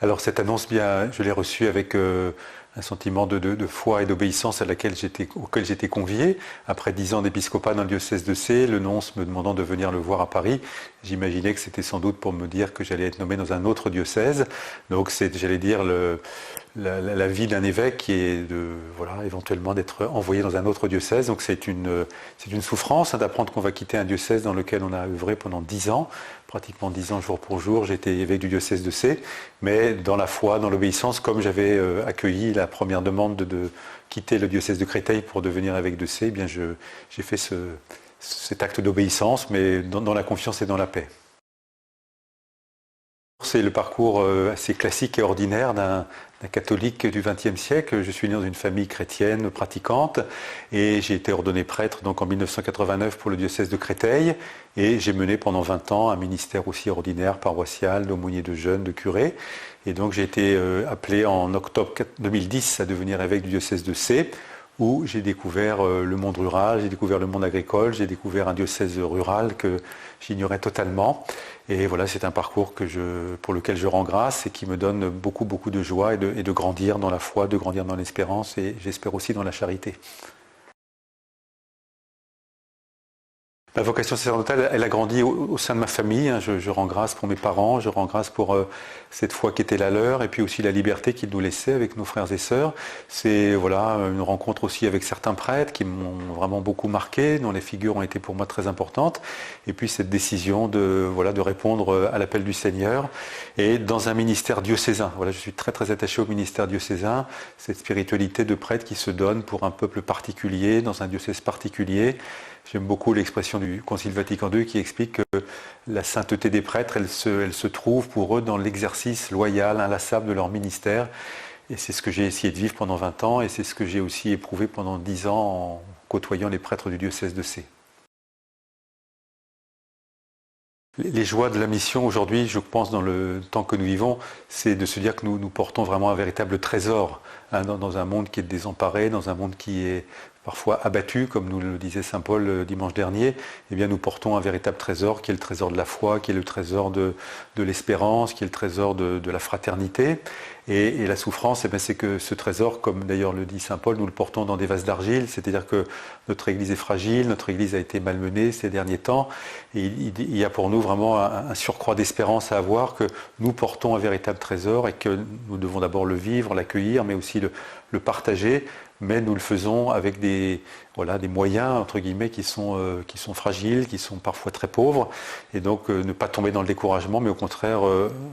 Alors cette annonce, bien, je l'ai reçue avec un sentiment de foi et d'obéissance auquel j'étais convié. Après 10 ans d'épiscopat dans le diocèse de Sées, le nonce me demandant de venir le voir à Paris, j'imaginais que c'était sans doute pour me dire que j'allais être nommé dans un autre diocèse. Donc c'est, j'allais dire, la vie d'un évêque qui est éventuellement d'être envoyé dans un autre diocèse. Donc c'est une souffrance d'apprendre qu'on va quitter un diocèse dans lequel on a œuvré pendant 10 ans, pratiquement 10 ans jour pour jour. J'étais évêque du diocèse de Sées, mais dans la foi, dans l'obéissance, comme j'avais accueilli la première demande de quitter le diocèse de Créteil pour devenir évêque de Sées, eh bien j'ai fait cet acte d'obéissance, mais dans la confiance et dans la paix. C'est le parcours assez classique et ordinaire d'un catholique du XXe siècle. Je suis né dans une famille chrétienne pratiquante et j'ai été ordonné prêtre donc en 1989 pour le diocèse de Créteil et j'ai mené pendant 20 ans un ministère aussi ordinaire, paroissial, d'aumônier de jeunes, de curé. Et donc j'ai été appelé en octobre 2010 à devenir évêque du diocèse de Sées, où j'ai découvert le monde rural, j'ai découvert le monde agricole, j'ai découvert un diocèse rural que j'ignorais totalement. Et voilà, c'est un parcours pour lequel je rends grâce et qui me donne beaucoup, beaucoup de joie et de grandir dans la foi, de grandir dans l'espérance et j'espère aussi dans la charité. Ma vocation sacerdotale, elle a grandi au sein de ma famille. Je rends grâce pour mes parents, je rends grâce pour cette foi qui était la leur et puis aussi la liberté qu'ils nous laissaient avec nos frères et sœurs. C'est une rencontre aussi avec certains prêtres qui m'ont vraiment beaucoup marqué, dont les figures ont été pour moi très importantes. Et puis cette décision de répondre à l'appel du Seigneur et dans un ministère diocésain. Voilà, je suis très très attaché au ministère diocésain, cette spiritualité de prêtre qui se donne pour un peuple particulier, dans un diocèse particulier. J'aime beaucoup l'expression du Concile Vatican II qui explique que la sainteté des prêtres, elle se trouve pour eux dans l'exercice loyal, inlassable de leur ministère. Et c'est ce que j'ai essayé de vivre pendant 20 ans et c'est ce que j'ai aussi éprouvé pendant 10 ans en côtoyant les prêtres du diocèse de Sées. Les joies de la mission aujourd'hui, je pense, dans le temps que nous vivons, c'est de se dire que nous portons vraiment un véritable trésor dans un monde qui est désemparé, dans un monde qui est parfois abattu, comme nous le disait saint Paul dimanche dernier. Eh bien, nous portons un véritable trésor qui est le trésor de la foi, qui est le trésor de l'espérance, qui est le trésor de la fraternité. Et la souffrance, c'est que ce trésor, comme d'ailleurs le dit saint Paul, nous le portons dans des vases d'argile, c'est-à-dire que notre Église est fragile, notre Église a été malmenée ces derniers temps, et il y a pour nous vraiment un surcroît d'espérance à avoir, que nous portons un véritable trésor et que nous devons d'abord le vivre, l'accueillir, mais aussi le partager, mais nous le faisons avec des moyens, entre guillemets, qui sont fragiles, qui sont parfois très pauvres, et donc ne pas tomber dans le découragement, mais au contraire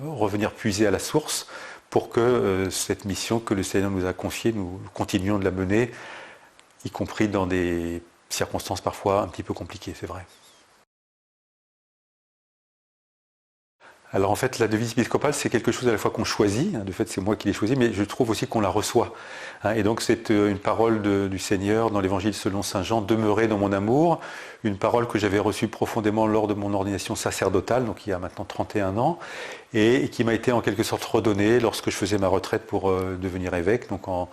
revenir puiser à la source, pour que cette mission que le Seigneur nous a confiée, nous continuions de la mener, y compris dans des circonstances parfois un petit peu compliquées, c'est vrai. Alors en fait, la devise épiscopale, c'est quelque chose à la fois qu'on choisit, de fait c'est moi qui l'ai choisi, mais je trouve aussi qu'on la reçoit. Et donc c'est une parole du Seigneur dans l'Évangile selon saint Jean, « Demeurez dans mon amour », une parole que j'avais reçue profondément lors de mon ordination sacerdotale, donc il y a maintenant 31 ans, et qui m'a été en quelque sorte redonnée lorsque je faisais ma retraite pour devenir évêque, donc en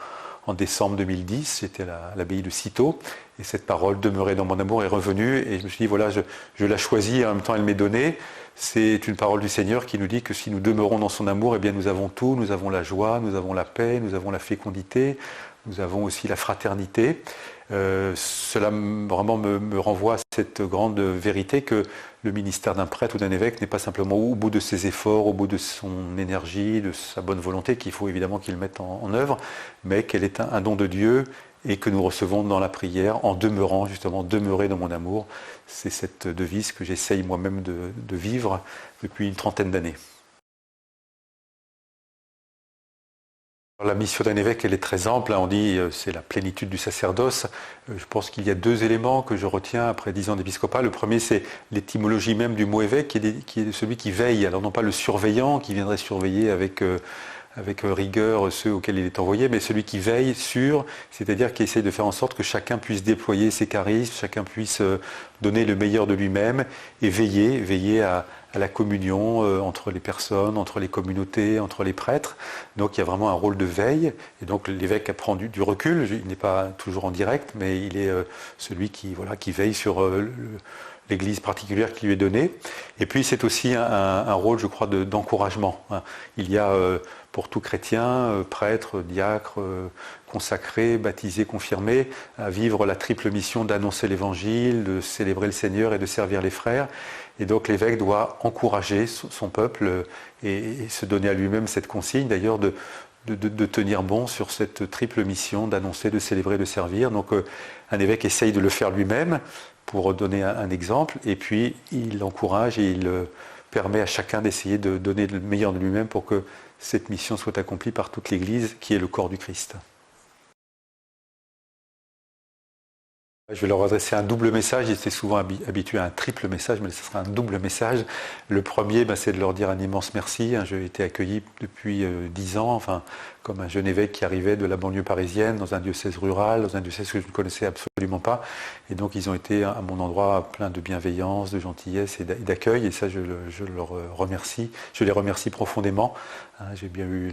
décembre 2010, j'étais à l'abbaye de Cîteaux, et cette parole « Demeurez dans mon amour » est revenue, et je me suis dit, voilà, je la choisis, et en même temps elle m'est donnée. C'est une parole du Seigneur qui nous dit que si nous demeurons dans son amour, eh bien nous avons tout, nous avons la joie, nous avons la paix, nous avons la fécondité, nous avons aussi la fraternité. Cela vraiment me renvoie à cette grande vérité que le ministère d'un prêtre ou d'un évêque n'est pas simplement au bout de ses efforts, au bout de son énergie, de sa bonne volonté, qu'il faut évidemment qu'il mette en œuvre, mais qu'elle est un don de Dieu et que nous recevons dans la prière en demeurant, justement, demeurer dans mon amour. C'est cette devise que j'essaye moi-même de vivre depuis une trentaine d'années. La mission d'un évêque, elle est très ample. On dit c'est la plénitude du sacerdoce. Je pense qu'il y a deux éléments que je retiens après 10 ans d'épiscopat. Le premier, c'est l'étymologie même du mot évêque, qui est celui qui veille. Alors non pas le surveillant, qui viendrait surveiller avec rigueur ceux auxquels il est envoyé, mais celui qui veille sur, c'est-à-dire qui essaie de faire en sorte que chacun puisse déployer ses charismes, chacun puisse donner le meilleur de lui-même et veiller à la communion entre les personnes, entre les communautés, entre les prêtres. Donc il y a vraiment un rôle de veille, et donc l'évêque prend du recul, il n'est pas toujours en direct, mais il est celui qui veille sur l'église particulière qui lui est donnée. Et puis c'est aussi un rôle, je crois, d'encouragement. Il y a pour tout chrétien, prêtre, diacre, consacré, baptisé, confirmé, à vivre la triple mission d'annoncer l'évangile, de célébrer le Seigneur et de servir les frères. Et donc l'évêque doit encourager son peuple et se donner à lui-même cette consigne, d'ailleurs, de tenir bon sur cette triple mission d'annoncer, de célébrer, de servir. Donc un évêque essaye de le faire lui-même pour donner un exemple, et puis il encourage et il permet à chacun d'essayer de donner le meilleur de lui-même pour que cette mission soit accomplie par toute l'Église qui est le corps du Christ. Je vais leur adresser un double message. Ils étaient souvent habitués à un triple message, mais ce sera un double message. Le premier, c'est de leur dire un immense merci. J'ai été accueilli depuis 10 ans, comme un jeune évêque qui arrivait de la banlieue parisienne, dans un diocèse rural, dans un diocèse que je ne connaissais absolument pas. Et donc ils ont été à mon endroit plein de bienveillance, de gentillesse et d'accueil. Et ça, je leur remercie. Je les remercie profondément. J'ai bien eu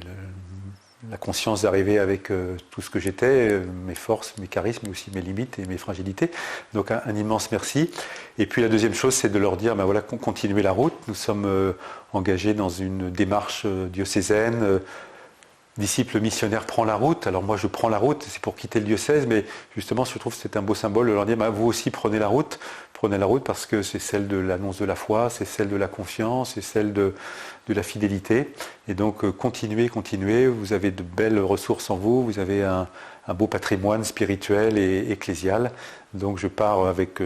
la conscience d'arriver avec tout ce que j'étais, mes forces, mes charismes, mais aussi mes limites et mes fragilités. Donc un immense merci. Et puis la deuxième chose, c'est de leur dire, voilà, continuez la route. Nous sommes engagés dans une démarche diocésaine. Disciple missionnaire prend la route. Alors moi je prends la route, c'est pour quitter le diocèse, mais justement je trouve que c'est un beau symbole de leur dire, vous aussi prenez la route parce que c'est celle de l'annonce de la foi, c'est celle de la confiance, c'est celle de la fidélité. Et donc continuez, vous avez de belles ressources en vous, vous avez un beau patrimoine spirituel et ecclésial. Donc je pars avec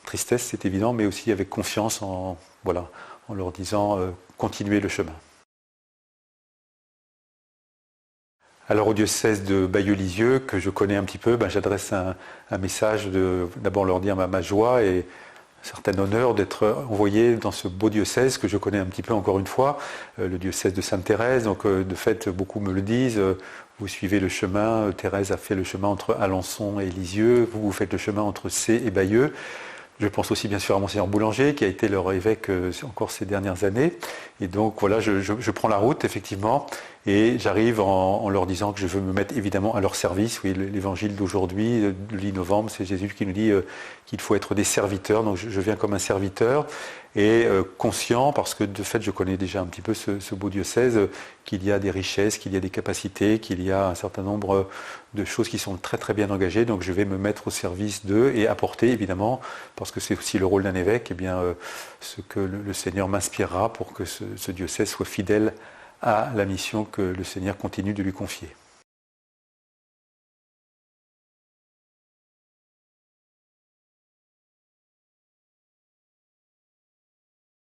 tristesse, c'est évident, mais aussi avec confiance en leur disant continuez le chemin. Alors au diocèse de Bayeux-Lisieux, que je connais un petit peu, j'adresse un message d'abord leur dire ma joie et un certain honneur d'être envoyé dans ce beau diocèse que je connais un petit peu encore une fois, le diocèse de Sainte-Thérèse. Donc de fait, beaucoup me le disent, vous suivez le chemin, Thérèse a fait le chemin entre Alençon et Lisieux, vous faites le chemin entre Sées et Bayeux. Je pense aussi bien sûr à Monseigneur Boulanger, qui a été leur évêque encore ces dernières années. Et donc voilà, je prends la route, effectivement, et j'arrive en leur disant que je veux me mettre évidemment à leur service. Oui, l'évangile d'aujourd'hui, de 8 novembre, c'est Jésus qui nous dit qu'il faut être des serviteurs. Donc je viens comme un serviteur et conscient, parce que de fait je connais déjà un petit peu ce beau diocèse, qu'il y a des richesses, qu'il y a des capacités, qu'il y a un certain nombre de choses qui sont très très bien engagées. Donc je vais me mettre au service d'eux et apporter évidemment, parce que c'est aussi le rôle d'un évêque, ce que le Seigneur m'inspirera pour que ce diocèse soit fidèle à la mission que le Seigneur continue de lui confier.